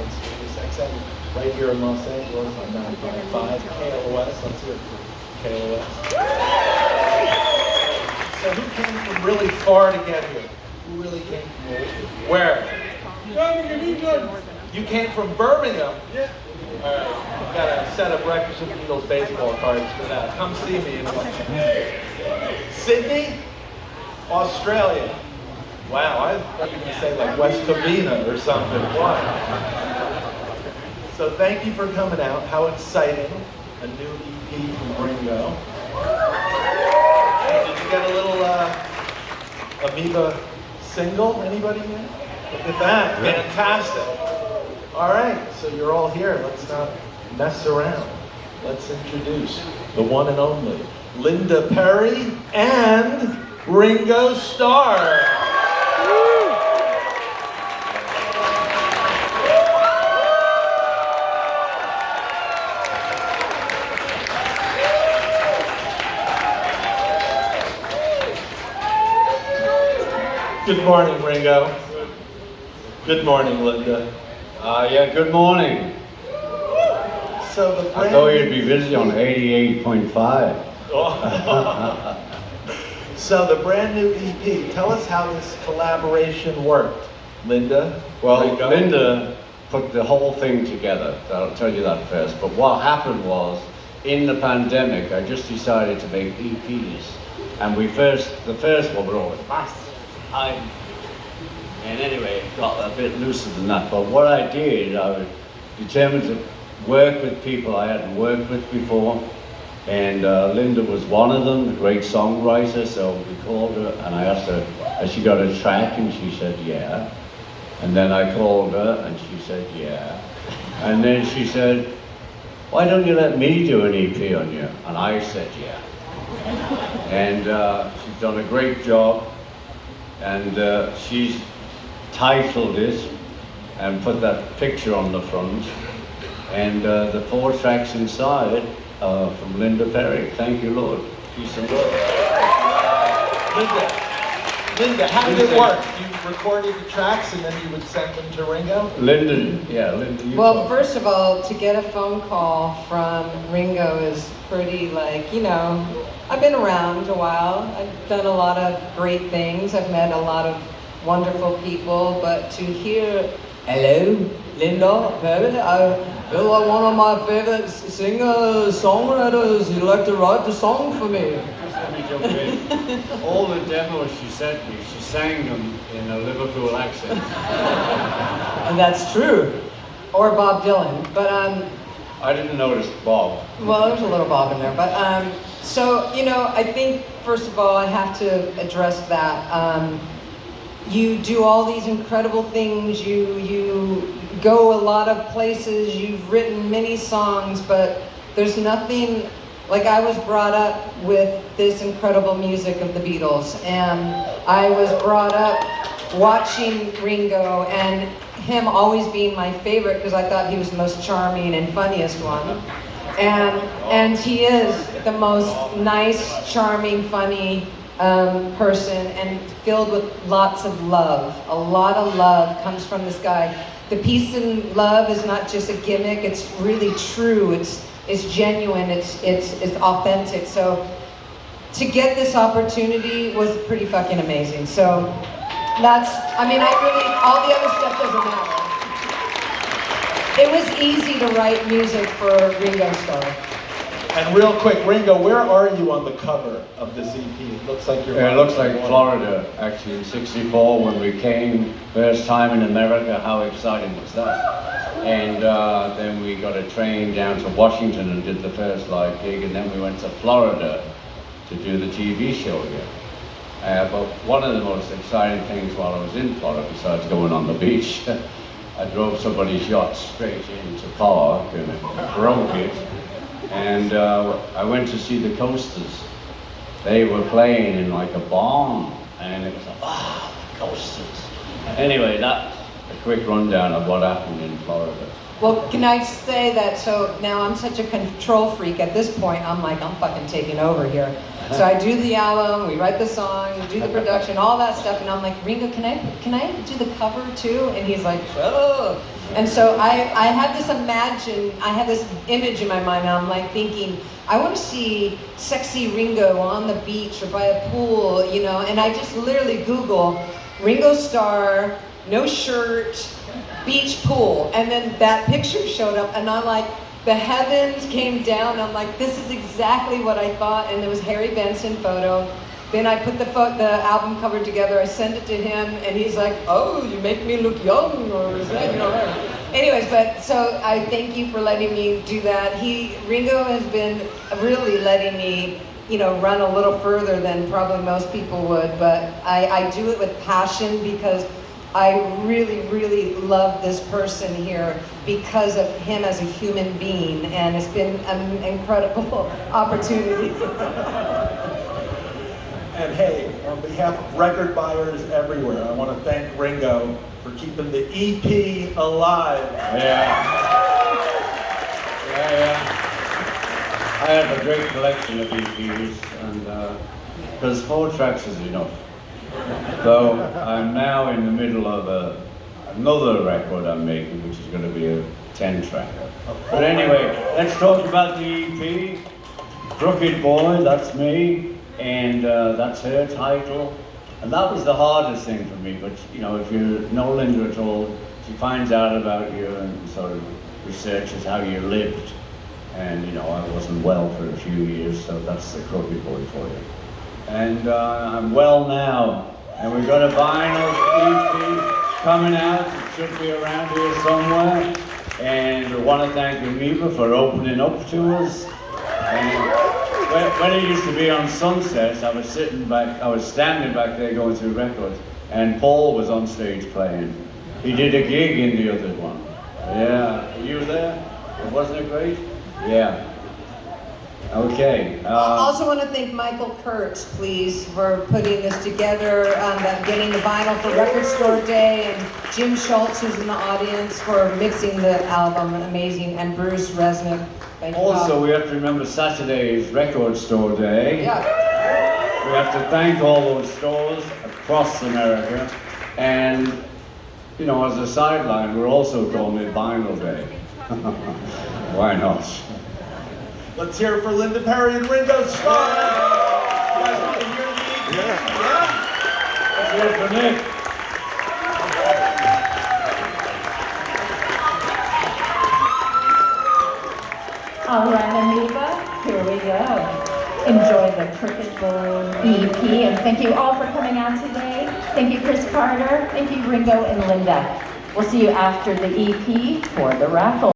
and Sirius XM right here in Los Angeles on 955 KLOS. Let's hear it for KLOS. So who came from really far to get here? Who really came from where? Birmingham, England. You came from Birmingham? Yeah. All right, I've got a set of Breakfast with the Beatles baseball cards for that. Come see me in Sydney, Australia. Wow, I thought you were going to say like West Covina or something. What? So thank you for coming out. How exciting. A new EP from Ringo. Did you get a little Amoeba single? Anybody here? Look at that. Fantastic. All right, so you're all here. Let's not mess around. Let's introduce the one and only Linda Perry and Ringo Starr. Good morning, Ringo. Good morning, Linda. Yeah, good morning. So the I thought you'd be busy on 88.5. So the brand new EP, tell us how this collaboration worked, Linda. Well, Linda put the whole thing together. I'll tell you that first. But what happened was, in the pandemic, I just decided to make EPs. And the first one were always fast. And anyway, it got a bit looser than that. But what I did, I was determined to work with people I hadn't worked with before. And Linda was one of them, a great songwriter. So we called her and I asked her, has she got a track? And she said, yeah. And then I called her and she said, yeah. And then she said, why don't you let me do an EP on you? And I said, yeah. And she's done a great job. And she's titled it and put that picture on the front. And the 4 tracks inside from Linda Perry. Thank you, Lord. Peace and love. Linda, how did it work? You recorded the tracks and then you would send them to Ringo? Linda. Well, first of all, to get a phone call from Ringo is pretty I've been around a while. I've done a lot of great things. I've met a lot of wonderful people, but to hear, hello, Linda Perry, you're like one of my favorite singer-songwriters. You'd like to write the song for me. Let me jump in. All the demos she sent me, she sang them in a Liverpool accent. And that's true. Or Bob Dylan, but I didn't notice Bob. well, there's a little Bob in there, but so I think first of all I have to address that you do all these incredible things. You go a lot of places. You've written many songs, but there's nothing like I was brought up with this incredible music of the Beatles, and I was brought up watching Ringo and him always being my favorite because I thought he was the most charming and funniest one. And he is the most nice, charming, funny person and filled with lots of love. A lot of love comes from this guy. The peace and love is not just a gimmick, it's really true, it's genuine, it's authentic. So to get this opportunity was pretty fucking amazing. So all the other stuff doesn't matter. It was easy to write music for Ringo Starr. And real quick, Ringo, where are you on the cover of this EP? It looks like you're... It looks like Florida, actually, in '64 when we came, first time in America. How exciting was that? And then we got a train down to Washington and did the first live gig, and then we went to Florida to do the TV show here. But one of the most exciting things while I was in Florida, besides going on the beach, I drove somebody's yacht straight into park and broke it. And I went to see the Coasters. They were playing in like a barn, and it was like, the Coasters. Anyway, that's a quick rundown of what happened in Florida. Well, can I say that, so now I'm such a control freak, at this point I'm like, I'm fucking taking over here. So I do the album, we write the song, we do the production, all that stuff, and I'm like, Ringo, can I do the cover too? And he's like, oh. And so I had this image in my mind, and I'm like thinking, I want to see sexy Ringo on the beach or by a pool, you know, and I just literally Google Ringo Starr, no shirt, beach pool, and then that picture showed up, and I'm like, the heavens came down. I'm like, this is exactly what I thought, and it was Harry Benson photo. Then I put the album cover together, I sent it to him, and he's like, oh, you make me look young, or is that, you know, anyways, but so I thank you for letting me do that. Ringo has been really letting me, you know, run a little further than probably most people would, but I do it with passion because I really, really love this person here because of him as a human being, and it's been an incredible opportunity. And hey, on behalf of record buyers everywhere, I want to thank Ringo for keeping the EP alive. Yeah. I have a great collection of EPs, and because 4 tracks is enough. So I'm now in the middle of another record I'm making, which is going to be a 10-track. But anyway, let's talk about the EP. Crooked Boy, that's me. And that's her title, and that was the hardest thing for me. But you know, if you know Linda at all, she finds out about you and sort of researches how you lived. And you know, I wasn't well for a few years, so that's the Crooked Boy for you. And I'm well now, and we've got a vinyl EP coming out. It should be around here somewhere. And I want to thank Amoeba for opening up to us. And when it used to be on Sunset, I was standing back there going through records, and Paul was on stage playing. He did a gig in the other one. Yeah, you were there? Wasn't it great? Yeah. Okay. I also want to thank Michael Kurtz, please, for putting this together, getting the vinyl for Record Store Day, and Jim Schultz, who's in the audience, for mixing the album, amazing, and Bruce Resnick. Thank you. Also, we have to remember Saturday is Record Store Day. Yeah. We have to thank all those stores across America, and you know, as a sideline, we're also calling it Vinyl Day. Why not? Let's hear it for Linda Perry and Ringo Starr. You guys want to hear the EP? Yeah. Let's hear it for Nick. All right, Amoeba, here we go. Enjoy the Crooked Boy EP, and thank you all for coming out today. Thank you, Chris Carter. Thank you, Ringo and Linda. We'll see you after the EP for the raffle.